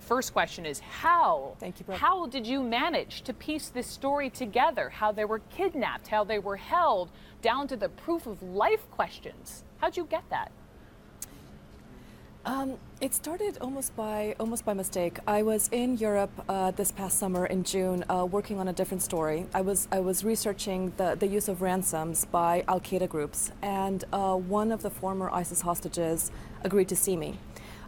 first question is how? Thank you, Brooke. How did you manage to piece this story together? How they were kidnapped, how they were held, down to the proof of life questions. How'd you get that? It started almost by mistake. I was in Europe this past summer in June, working on a different story. I was researching the use of ransoms by Al Qaeda groups, and one of the former ISIS hostages agreed to see me.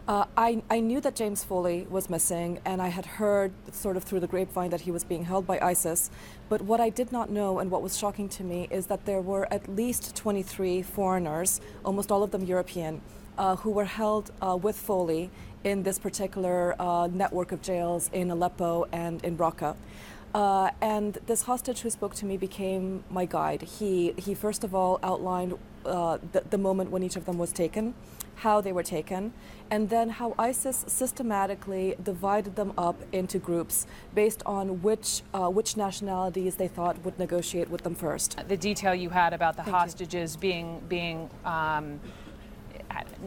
I knew that James Foley was missing, and I had heard sort of through the grapevine that he was being held by ISIS. But what I did not know, and what was shocking to me, is that there were at least 23 foreigners, almost all of them European, who were held with Foley in this particular network of jails in Aleppo and in Raqqa. And this hostage who spoke to me became my guide. He first of all outlined the moment when each of them was taken, how they were taken, and then how ISIS systematically divided them up into groups based on which nationalities they thought would negotiate with them first. The detail you had about the hostages being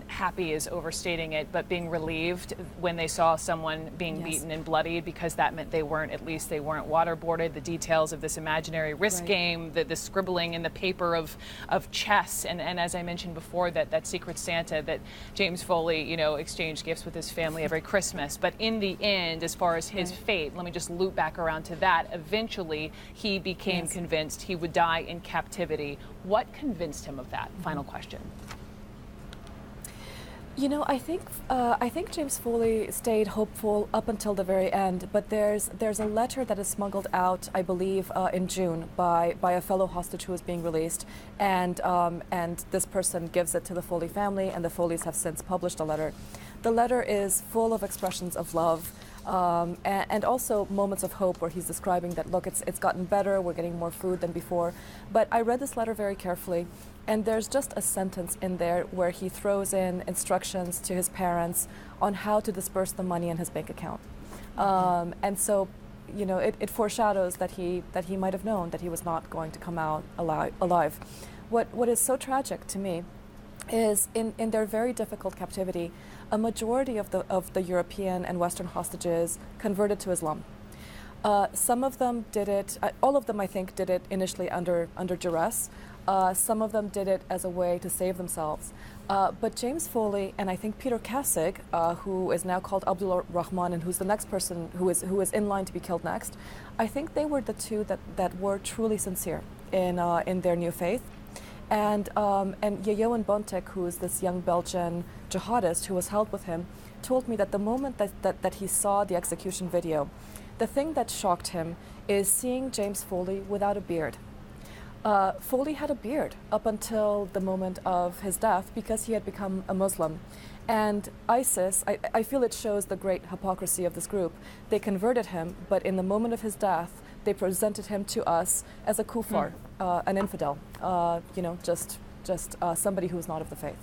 happy is overstating it, but being relieved when they saw someone being beaten and bloodied, because that meant they weren't waterboarded. The details of this imaginary risk game, the scribbling in the paper of chess, and as I mentioned before, that Secret Santa that James Foley, exchanged gifts with his family every Christmas. But in the end, as far as his fate, let me just loop back around to that. Eventually, he became convinced he would die in captivity. What convinced him of that? Final question. I think James Foley stayed hopeful up until the very end, but there's a letter that is smuggled out, I believe, in June by a fellow hostage who is being released, and this person gives it to the Foley family, and the Foleys have since published a letter. The letter is full of expressions of love. And also moments of hope where he's describing that, look, it's gotten better, we're getting more food than before. But I read this letter very carefully, and there's just a sentence in there where he throws in instructions to his parents on how to disperse the money in his bank account. And so, it foreshadows that he might have known that he was not going to come out alive. What is so tragic to me is in their very difficult captivity, a majority of the European and Western hostages converted to Islam. Some of them did it, all of them I think did it initially under duress. Some of them did it as a way to save themselves. But James Foley and I think Peter Kassig, who is now called Abdullah Rahman and who's the next person who is in line to be killed next, I think they were the two that were truly sincere in their new faith. And Yeyoan Bontek, who is this young Belgian jihadist who was held with him, told me that the moment that he saw the execution video, the thing that shocked him is seeing James Foley without a beard. Foley had a beard up until the moment of his death because he had become a Muslim. And ISIS, I feel it shows the great hypocrisy of this group. They converted him, but in the moment of his death, they presented him to us as a kuffar, an infidel, just somebody who is not of the faith.